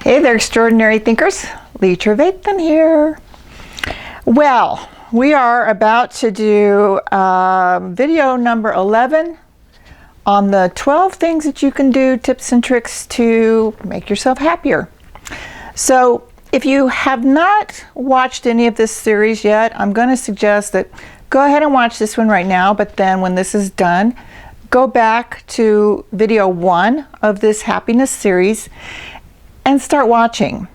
Hey there, extraordinary thinkers. Travathan here. Well, we are about to do video number 11 on the 12 things that you can do, tips and tricks to make yourself happier. So if you have not watched any of this series yet, I'm going to suggest that go ahead and watch this one right now, but then when this is done, go back to video 1 of this happiness series and start watching,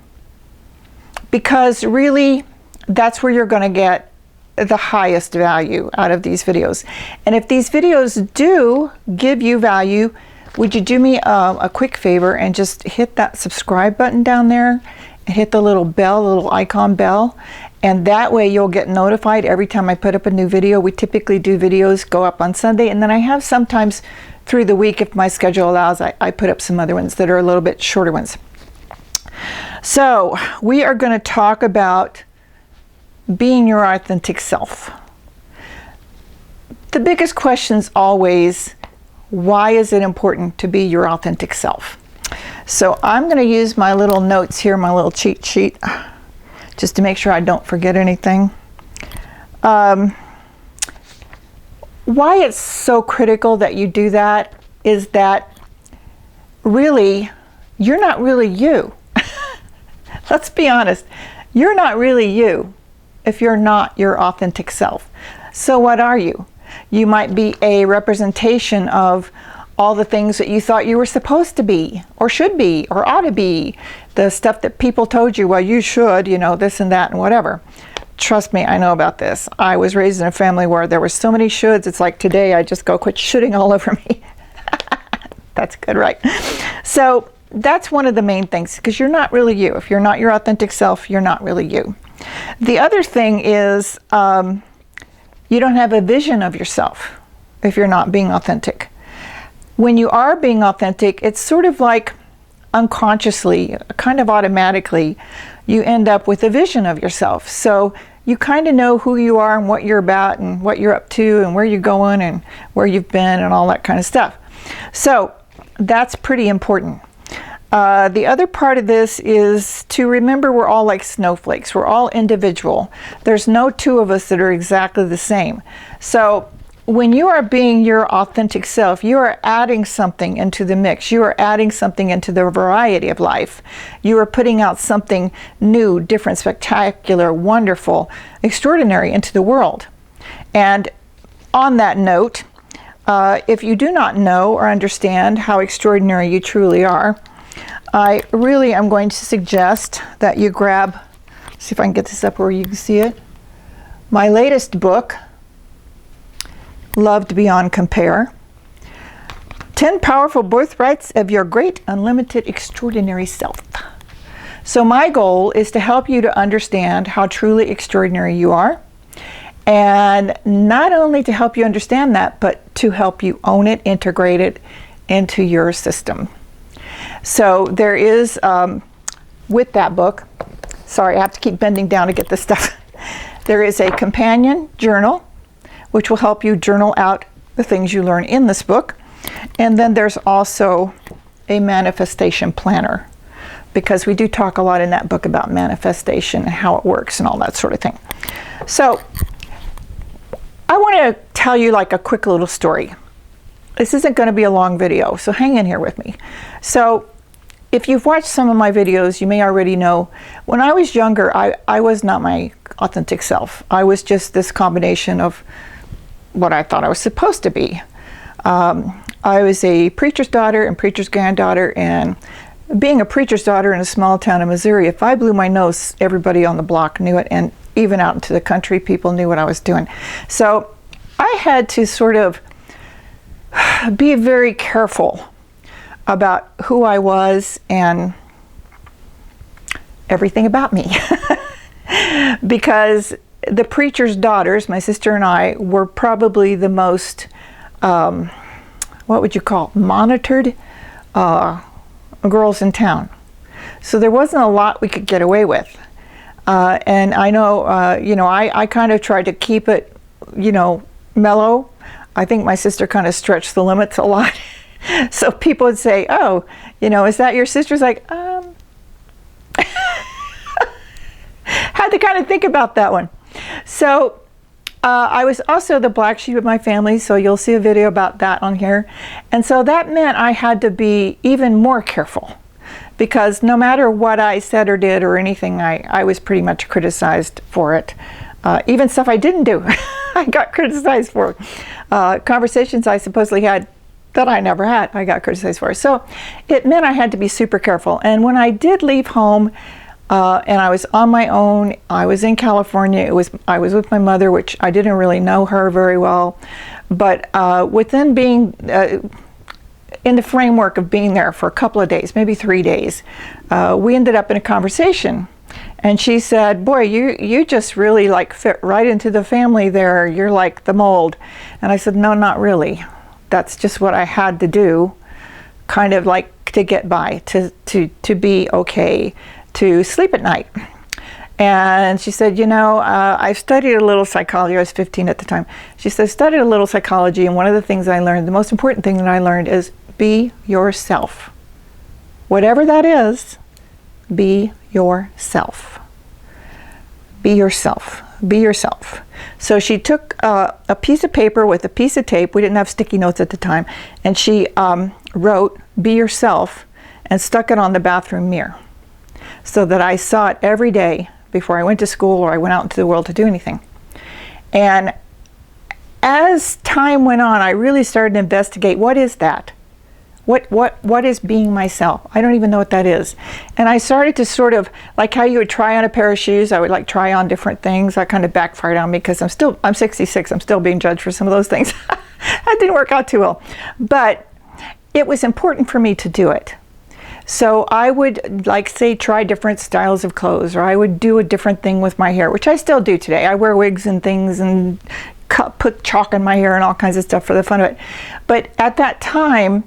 because really that's where you're going to get the highest value out of these videos. And if these videos do give you value, would you do me a quick favor and just hit that subscribe button down there and hit the little bell, the little icon bell, and that way you'll get notified every time I put up a new video. We typically do videos go up on Sunday, and then I have sometimes through the week, if my schedule allows, I put up some other ones that are a little bit shorter ones. So we are going to talk about being your authentic self. The biggest question is always, why is it important to be your authentic self? So I'm going to use my little notes here, my little cheat sheet, just to make sure I don't forget anything. Why it's so critical that you do that is that really, you're not really you. Let's be honest, you're not really you if you're not your authentic self. So what are you? You might be a representation of all the things that you thought you were supposed to be, or should be, or ought to be. The stuff that people told you, well, you should, you know, this and that and whatever. Trust me, I know about this. I was raised in a family where there were so many shoulds. It's like today I just go quit shooting all over me. That's good, right? So that's one of the main things, because you're not really you. If you're not your authentic self, you're not really you. The other thing is you don't have a vision of yourself if you're not being authentic. When you are being authentic, it's sort of like unconsciously, kind of automatically, you end up with a vision of yourself. So you kind of know who you are and what you're about and what you're up to and where you're going and where you've been and all that kind of stuff. So that's pretty important. The other part of this is to remember we're all like snowflakes. We're all individual. There's no two of us that are exactly the same. So when you are being your authentic self, you are adding something into the mix. You are adding something into the variety of life. You are putting out something new, different, spectacular, wonderful, extraordinary into the world. And on that note, if you do not know or understand how extraordinary you truly are, I really am going to suggest that you grab, see if I can get this up where you can see it, my latest book, Loved Beyond Compare, 10 Powerful Birthrights of Your Great Unlimited Extraordinary Self. So my goal is to help you to understand how truly extraordinary you are, and not only to help you understand that, but to help you own it, integrate it into your system. So there is, with that book, sorry, I have to keep bending down to get this stuff. There is a companion journal, which will help you journal out the things you learn in this book. And then there's also a manifestation planner, because we do talk a lot in that book about manifestation and how it works and all that sort of thing. So I want to tell you like a quick little story. This isn't going to be a long video, so hang in here with me. So if you've watched some of my videos, you may already know, when I was younger, I was not my authentic self. I was just this combination of what I thought I was supposed to be. I was a preacher's daughter and preacher's granddaughter, and being a preacher's daughter in a small town in Missouri, if I blew my nose, everybody on the block knew it, and even out into the country, people knew what I was doing. So I had to sort of be very careful about who I was and everything about me. Because the preacher's daughters, my sister and I, were probably the most, what would you call, monitored girls in town. So there wasn't a lot we could get away with. And I know, you know, I kind of tried to keep it, you know, mellow. I think my sister kind of stretched the limits a lot. So people would say, oh, you know, is that your sister's? Like, trying to think about that one. So I was also the black sheep of my family, so you'll see a video about that on here. And so that meant I had to be even more careful, because no matter what I said or did or anything, I was pretty much criticized for it. Even stuff I didn't do, I got criticized for. Conversations I supposedly had that I never had, I got criticized for. So it meant I had to be super careful. And when I did leave home, and I was on my own, I was in California, I was with my mother, which I didn't really know her very well. But within being in the framework of being there for a couple of days, maybe 3 days, we ended up in a conversation. And she said, boy, you just really like fit right into the family there. You're like the mold. And I said, no, not really. That's just what I had to do, kind of like to get by, to be okay, to sleep at night. And she said, you know, I studied a little psychology. I was 15 at the time. She said, I studied a little psychology, and one of the things I learned, the most important thing that I learned is be yourself. Whatever that is, be yourself. Be yourself. Be yourself. So she took a piece of paper with a piece of tape. We didn't have sticky notes at the time. And she wrote, be yourself, and stuck it on the bathroom mirror so that I saw it every day before I went to school or I went out into the world to do anything. And as time went on, I really started to investigate, what is that? What is being myself? I don't even know what that is. And I started to sort of, like how you would try on a pair of shoes, I would like try on different things. That kind of backfired on me because I'm 66, I'm still being judged for some of those things. That didn't work out too well. But it was important for me to do it. So I would, like, say, try different styles of clothes, or I would do a different thing with my hair, which I still do today. I wear wigs and things and put chalk in my hair and all kinds of stuff for the fun of it. But at that time,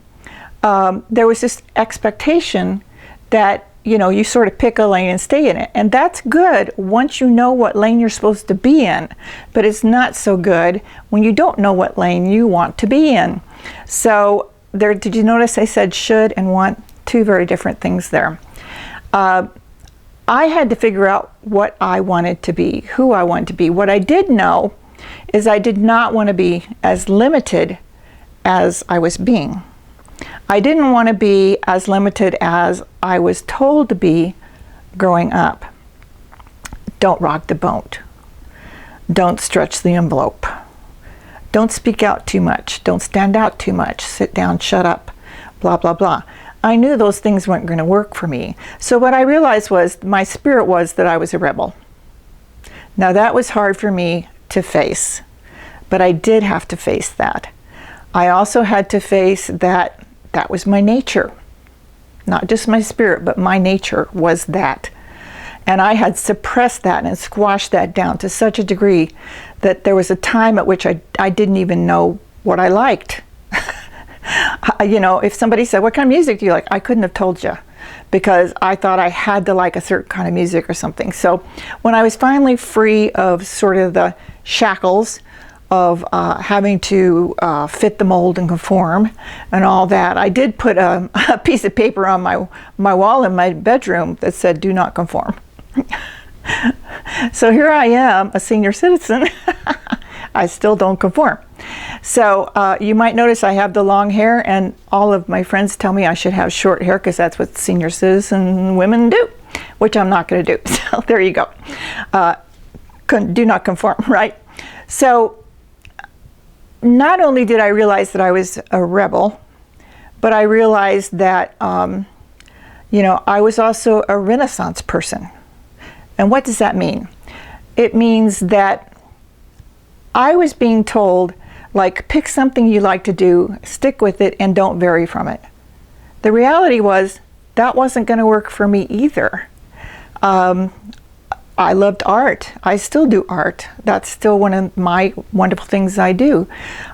there was this expectation that, you know, you sort of pick a lane and stay in it. And that's good once you know what lane you're supposed to be in. But it's not so good when you don't know what lane you want to be in. So there, did you notice I said should and want? Two very different things there. I had to figure out what I wanted to be, who I wanted to be. What I did know is I did not want to be as limited as I was being. I didn't want to be as limited as I was told to be growing up. Don't rock the boat. Don't stretch the envelope. Don't speak out too much. Don't stand out too much. Sit down, shut up, blah, blah, blah. I knew those things weren't going to work for me. So what I realized was, my spirit was that I was a rebel. Now that was hard for me to face, but I did have to face that. I also had to face that that was my nature. Not just my spirit, but my nature was that. And I had suppressed that and squashed that down to such a degree that there was a time at which I didn't even know what I liked. You know, if somebody said, what kind of music do you like? I couldn't have told you, because I thought I had to like a certain kind of music or something. So when I was finally free of sort of the shackles of having to fit the mold and conform and all that, I did put a piece of paper on my wall in my bedroom that said, do not conform. So here I am, a senior citizen. I still don't conform. So you might notice I have the long hair, and all of my friends tell me I should have short hair because that's what senior citizen women do, which I'm not going to do. So there you go. Do not conform, right? So not only did I realize that I was a rebel, but I realized that, you know, I was also a Renaissance person. And what does that mean? It means that I was being told, like, pick something you like to do, stick with it, and don't vary from it. The reality was that wasn't going to work for me either. I loved art. I still do art. That's still one of my wonderful things I do.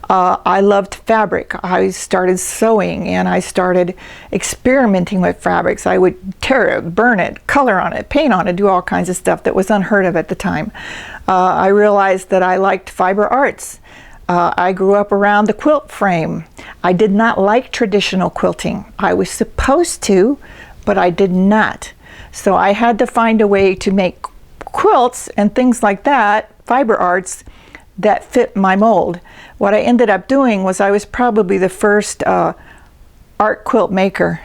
I loved fabric. I started sewing, and I started experimenting with fabrics. I would tear it, burn it, color on it, paint on it, do all kinds of stuff that was unheard of at the time. I realized that I liked fiber arts. I grew up around the quilt frame. I did not like traditional quilting. I was supposed to, but I did not. So I had to find a way to make quilts and things like that, fiber arts, that fit my mold. What I ended up doing was I was probably the first art quilt maker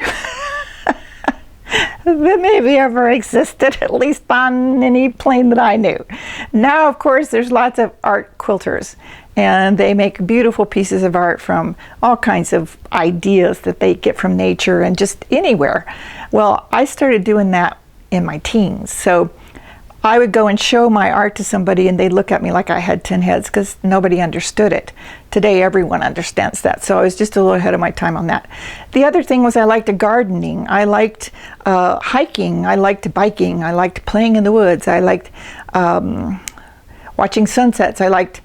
that maybe ever existed, at least on any plane that I knew. Now, of course, there's lots of art quilters, and they make beautiful pieces of art from all kinds of ideas that they get from nature and just anywhere. Well, I started doing that in my teens. So I would go and show my art to somebody and they'd look at me like I had 10 heads because nobody understood it. Today everyone understands that, so I was just a little ahead of my time on that. The other thing was I liked gardening, I liked hiking, I liked biking, I liked playing in the woods, I liked watching sunsets, I liked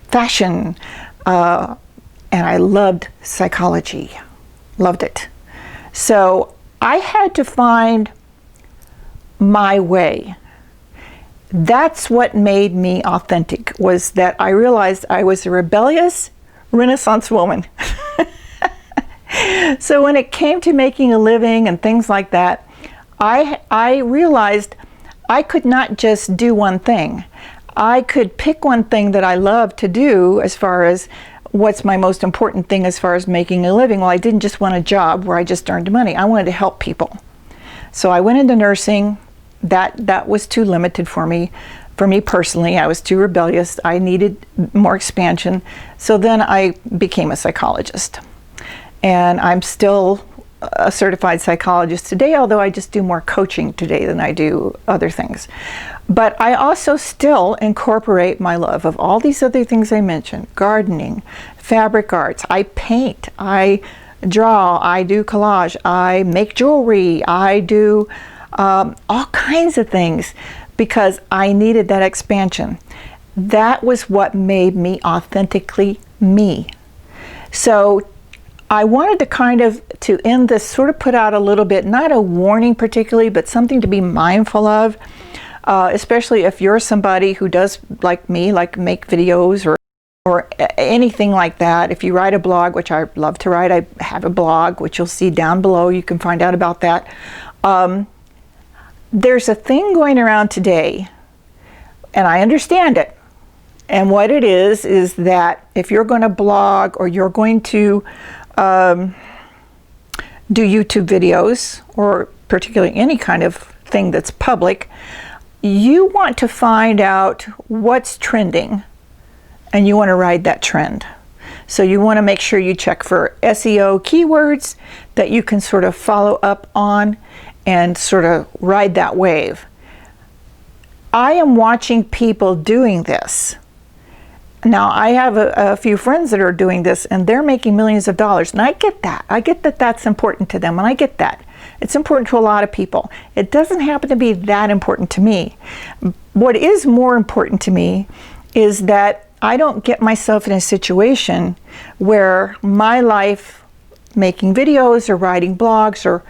fashion, and I loved psychology, loved it. So I had to find my way. That's what made me authentic, was that I realized I was a rebellious Renaissance woman. So when it came to making a living and things like that, I realized I could not just do one thing. I could pick one thing that I love to do as far as what's my most important thing as far as making a living. Well, I didn't just want a job where I just earned money. I wanted to help people. So I went into nursing. That was too limited for me. For me personally, I was too rebellious. I needed more expansion. So then I became a psychologist. And I'm still a certified psychologist today, although I just do more coaching today than I do other things. But I also still incorporate my love of all these other things I mentioned: gardening, fabric arts, I paint, I draw, I do collage, I make jewelry, I do all kinds of things, because I needed that expansion. That was what made me authentically me. So I wanted to end this, sort of put out a little bit, not a warning particularly, but something to be mindful of, especially if you're somebody who does, like me, like make videos or anything like that. If you write a blog, which I love to write, I have a blog, which you'll see down below. You can find out about that. There's a thing going around today, and I understand it. And what it is that if you're going to blog or you're going to do YouTube videos, or particularly any kind of thing that's public, you want to find out what's trending, and you want to ride that trend. So you want to make sure you check for SEO keywords that you can sort of follow up on and sort of ride that wave. I am watching people doing this. Now, I have a few friends that are doing this, and they're making millions of dollars, and I get that. I get that that's important to them, and I get that. It's important to a lot of people. It doesn't happen to be that important to me. What is more important to me is that I don't get myself in a situation where my life making videos or writing blogs or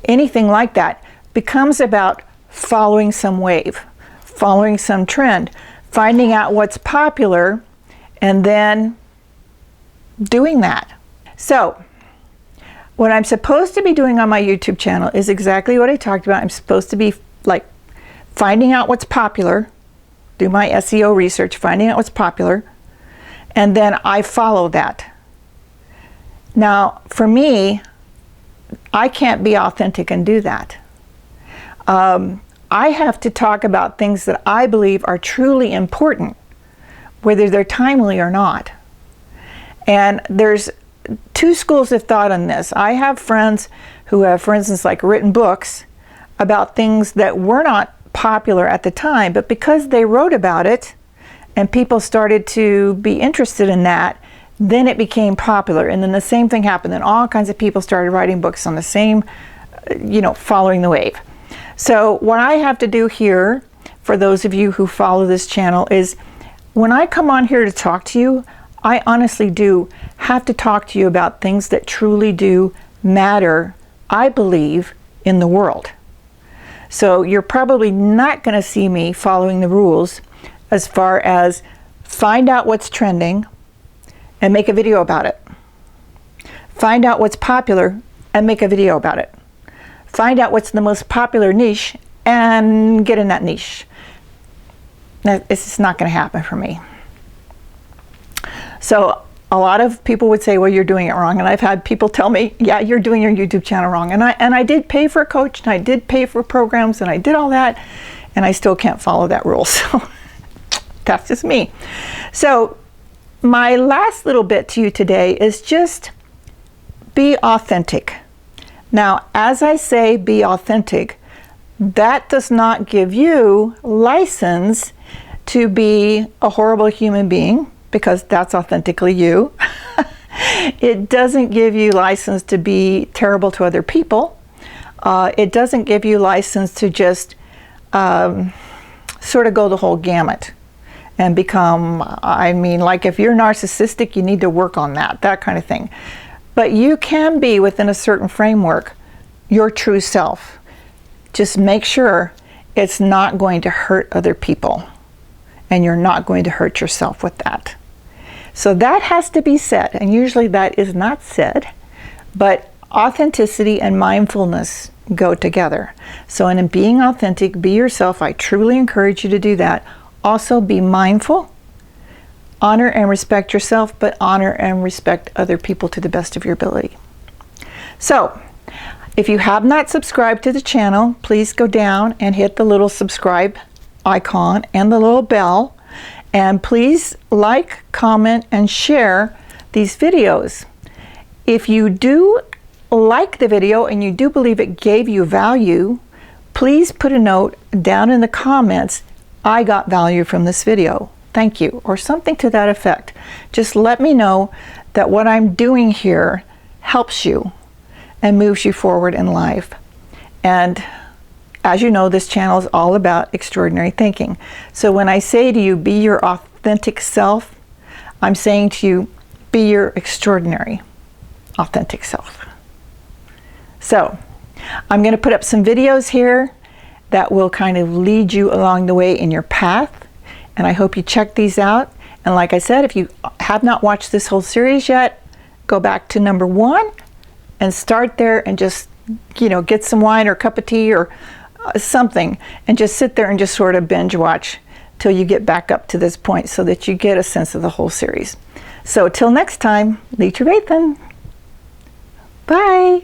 anything like that becomes about following some wave, following some trend, finding out what's popular, and then doing that. So what I'm supposed to be doing on my YouTube channel is exactly what I talked about. I'm supposed to be like finding out what's popular, do my SEO research, finding out what's popular, and then I follow that. Now, for me, I can't be authentic and do that. I have to talk about things that I believe are truly important, whether they're timely or not. And there's two schools of thought on this. I have friends who have, for instance, like written books about things that were not popular at the time, but because they wrote about it and people started to be interested in that, then it became popular. And then the same thing happened. Then all kinds of people started writing books on the same, following the wave. So what I have to do here, for those of you who follow this channel, is when I come on here to talk to you, I honestly do have to talk to you about things that truly do matter, I believe, in the world. So you're probably not going to see me following the rules as far as find out what's trending and make a video about it. Find out what's popular and make a video about it. Find out what's the most popular niche and get in that niche. It's just not going to happen for me. So a lot of people would say, well, you're doing it wrong. And I've had people tell me, yeah, you're doing your YouTube channel wrong. And I did pay for a coach, and I did pay for programs, and I did all that, and I still can't follow that rule. So that's just me. So my last little bit to you today is just be authentic. Now, as I say, be authentic, that does not give you license to be a horrible human being, because that's authentically you. It doesn't give you license to be terrible to other people. It doesn't give you license to just sort of go the whole gamut and become, I mean, like if you're narcissistic, you need to work on that kind of thing. But you can be, within a certain framework, your true self. Just make sure it's not going to hurt other people, and you're not going to hurt yourself with that. So that has to be said, and usually that is not said, but authenticity and mindfulness go together. So in being authentic, be yourself. I truly encourage you to do that. Also be mindful, honor and respect yourself, but honor and respect other people to the best of your ability. So if you have not subscribed to the channel, please go down and hit the little subscribe icon and the little bell. And please like, comment, and share these videos. If you do like the video and you do believe it gave you value, please put a note down in the comments, I got value from this video. Thank you, or something to that effect. Just let me know that what I'm doing here helps you and moves you forward in life. And as you know, this channel is all about extraordinary thinking. So when I say to you, be your authentic self, I'm saying to you, be your extraordinary, authentic self. So I'm going to put up some videos here that will kind of lead you along the way in your path. And I hope you check these out. And like I said, if you have not watched this whole series yet, go back to number 1 and start there, and just, you know, get some wine or a cup of tea or something, and just sit there and just sort of binge watch till you get back up to this point, so that you get a sense of the whole series. So till next time, Travathan. Bye.